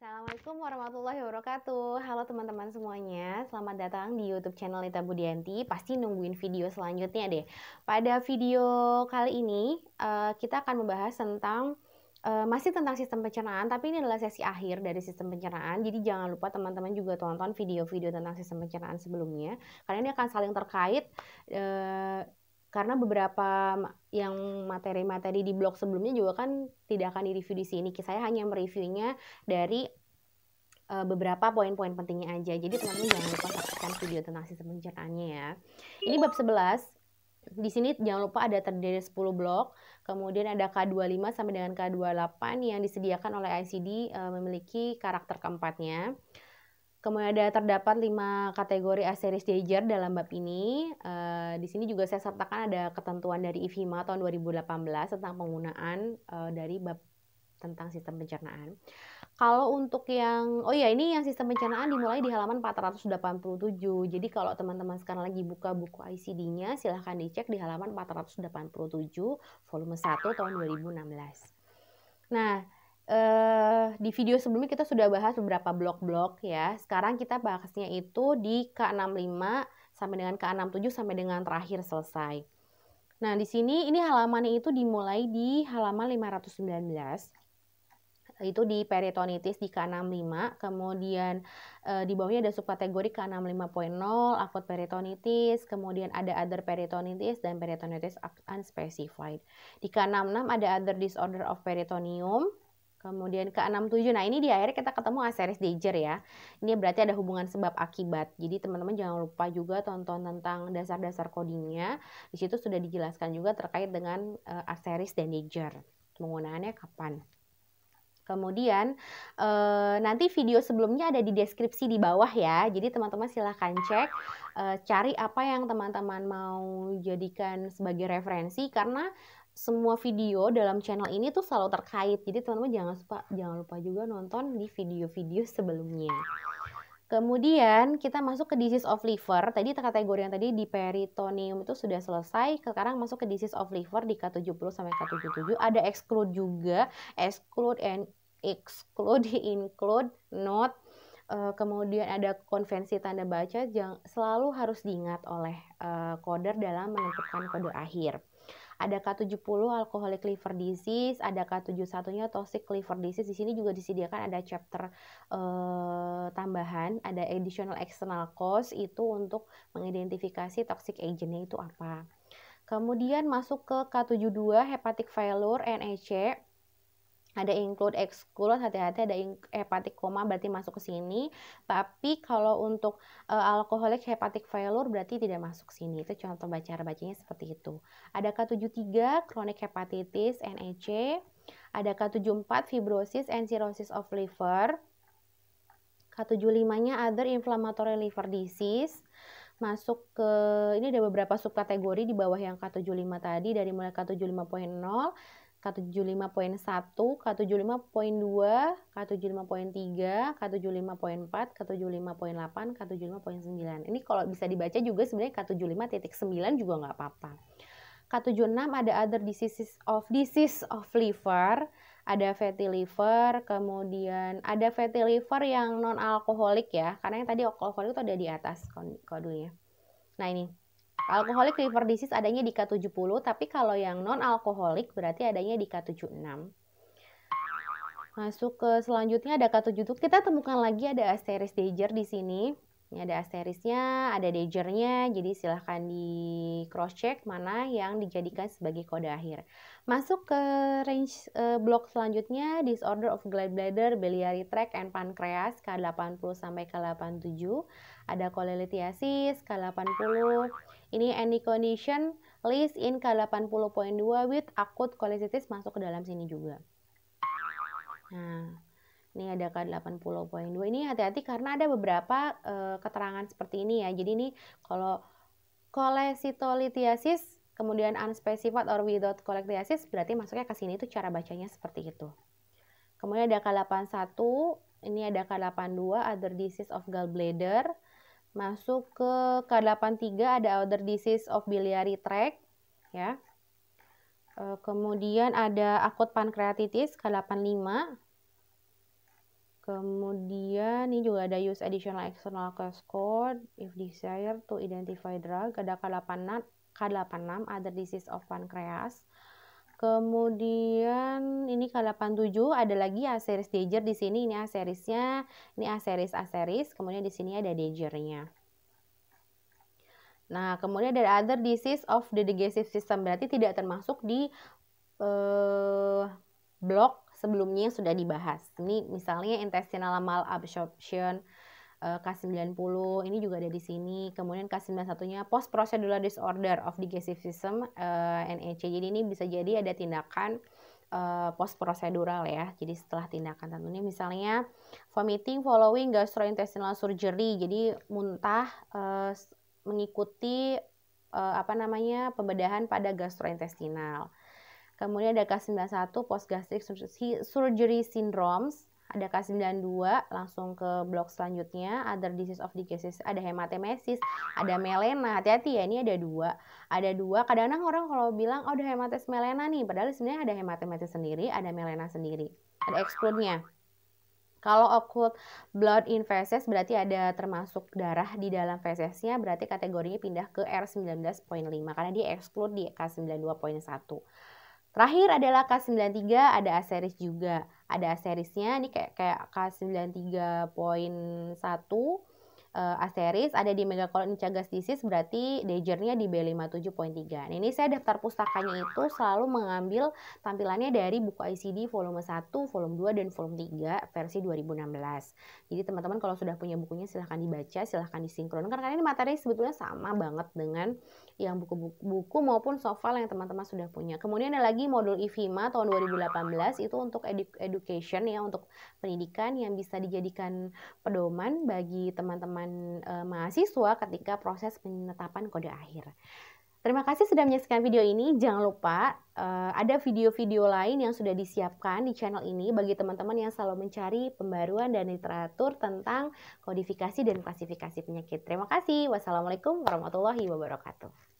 Assalamualaikum warahmatullahi wabarakatuh. Halo teman-teman semuanya, selamat datang di YouTube channel Lita Budianti. Pasti nungguin video selanjutnya deh. Pada video kali ini kita akan membahas tentang masih tentang sistem pencernaan, tapi ini adalah sesi akhir dari sistem pencernaan. Jadi jangan lupa teman-teman juga tonton video-video tentang sistem pencernaan sebelumnya, karena ini akan saling terkait. Karena beberapa yang materi-materi di blog sebelumnya juga kan tidak akan direview di sini. Saya hanya mereviewnya dari beberapa poin-poin pentingnya aja. Jadi teman-teman jangan lupa saksikan video tentang sistem pencernaannya ya. Ini bab 11. Di sini jangan lupa ada terdiri 10 blok, kemudian ada K25 sampai dengan K28 yang disediakan oleh ICD memiliki karakter keempatnya. Kemudian terdapat 5 kategori A-series Deiger dalam bab ini. Di sini juga saya sertakan ada ketentuan dari IFHIMA tahun 2018 tentang penggunaan dari bab tentang sistem pencernaan. Kalau untuk yang, ini yang sistem pencernaan dimulai di halaman 487. Jadi kalau teman-teman sekarang lagi buka buku ICD-nya, silahkan dicek di halaman 487, volume 1 tahun 2016. Nah, di video sebelumnya kita sudah bahas beberapa blok-blok ya. Sekarang kita bahasnya itu di K65 sampai dengan K67 sampai dengan terakhir selesai. Nah, di sini ini halamannya itu dimulai di halaman 519. Itu di peritonitis di K65, kemudian di bawahnya ada subkategori K65.0, akut peritonitis, kemudian ada other peritonitis dan peritonitis unspecified. Di K66 ada other disorder of peritoneum, kemudian K67, nah ini di akhir kita ketemu A-series Deiger ya. Ini berarti ada hubungan sebab akibat. Jadi teman-teman jangan lupa juga tonton tentang dasar-dasar codingnya. Di situ sudah dijelaskan juga terkait dengan A-series dan Deiger. Penggunaannya kapan? Kemudian nanti video sebelumnya ada di deskripsi di bawah ya. Jadi teman-teman silahkan cek, cari apa yang teman-teman mau jadikan sebagai referensi, karena semua video dalam channel ini tuh selalu terkait. Jadi teman-teman jangan lupa juga nonton di video-video sebelumnya. Kemudian kita masuk ke disease of liver. Tadi kategori yang tadi di peritoneum itu sudah selesai. Sekarang masuk ke disease of liver di K70 sampai K77. Ada exclude juga, exclude and exclude, include, not. Kemudian ada konvensi tanda baca, selalu harus diingat oleh coder dalam menentukan kode akhir. Ada K70 alcoholic liver disease, ada K71-nya toxic liver disease. Di sini juga disediakan ada chapter tambahan, ada additional external cause, itu untuk mengidentifikasi toxic agent-nya itu apa. Kemudian masuk ke K72 hepatic failure NEC. Ada include, exclude, hati-hati ada hepatic koma berarti masuk ke sini. Tapi kalau untuk alcoholic hepatic failure berarti tidak masuk sini. Itu contoh bacanya seperti itu. Ada K73 chronic hepatitis NEC. Ada K74 fibrosis and cirrhosis of liver. K75-nya other inflammatory liver disease. Masuk ke, ini ada beberapa subkategori di bawah yang K75 tadi, dari mulai K75.0, K75.1, K75.2, K75.3, K75.4, K75.8, K75.9. Ini kalau bisa dibaca juga sebenarnya K75.9 juga nggak apa-apa. K76 ada other disease of liver, ada fatty liver, kemudian ada fatty liver yang non-alkoholik ya, karena yang tadi alkoholik itu ada di atas kodenya. Nah ini, alcoholic liver disease adanya di K70, tapi kalau yang non-alkoholik berarti adanya di K76. Masuk ke selanjutnya ada K77, kita temukan lagi ada A-series Deiger di sini. Ini ada A-seriesnya, ada Deigernya, jadi silahkan di cross check mana yang dijadikan sebagai kode akhir. Masuk ke range blok selanjutnya, disorder of gallbladder, biliary tract, and pancreas K80 sampai K87. Ada cholelithiasis K80. Ini any condition list in K80.2 with acute cholelithiasis masuk ke dalam sini juga. Nah, ini ada K80.2. Ini hati-hati karena ada beberapa keterangan seperti ini ya. Jadi ini kalau cholecystolithiasis kemudian unspecified or without cholelithiasis berarti masuknya ke sini, itu cara bacanya seperti itu. Kemudian ada K81, ini ada K82 other disease of gallbladder. Masuk ke K83 ada other disease of biliary tract ya. Kemudian ada akut pankreatitis K85. Kemudian ini juga ada use additional external class code if desired to identify drug. Ada K86 other disease of pancreas. Kemudian ini K87 ada lagi aseris dager di sini. Ini aserisnya, ini aseris. Kemudian di sini ada dagernya. Nah, kemudian ada other disease of the digestive system, berarti tidak termasuk di blok sebelumnya yang sudah dibahas. Ini misalnya intestinal malabsorption, K90, ini juga ada di sini. Kemudian K91-nya post procedural disorder of digestive system, NEC. Jadi ini bisa jadi ada tindakan post procedural ya. Jadi setelah tindakan tentunya misalnya vomiting following gastrointestinal surgery. Jadi muntah mengikuti pembedahan pada gastrointestinal. Kemudian ada K91 post gastric surgery syndromes, ada K92 langsung ke blok selanjutnya, other disease of digestive, ada hematemesis, ada melena. Hati-hati ya, ini ada dua. Kadang-kadang orang kalau bilang oh ada hematemesis melena nih, padahal sebenarnya ada hematemesis sendiri, ada melena sendiri. Ada exclude-nya. Kalau occult blood in feces berarti ada termasuk darah di dalam fesesnya, berarti kategorinya pindah ke R19.5 karena dia exclude di K92.1. Terakhir adalah K93, ada aseris juga. Ada aserisnya, ini kayak K93.1 asteris, ada di megacolon Chagas disease, berarti dagernya di B57.3. Nah, ini saya daftar pustakanya itu selalu mengambil tampilannya dari buku ICD volume 1, volume 2, dan volume 3 versi 2016. Jadi teman-teman kalau sudah punya bukunya silahkan dibaca, silahkan disinkronkan, karena ini materi sebetulnya sama banget dengan yang buku maupun softfile yang teman-teman sudah punya. Kemudian ada lagi modul IFHIMA tahun 2018, itu untuk education ya, untuk pendidikan yang bisa dijadikan pedoman bagi teman-teman mahasiswa ketika proses penetapan kode akhir. Terima kasih sudah menyaksikan video ini. Jangan lupa ada video-video lain yang sudah disiapkan di channel ini bagi teman-teman yang selalu mencari pembaruan dan literatur tentang kodifikasi dan klasifikasi penyakit. Terima kasih. Wassalamualaikum warahmatullahi wabarakatuh.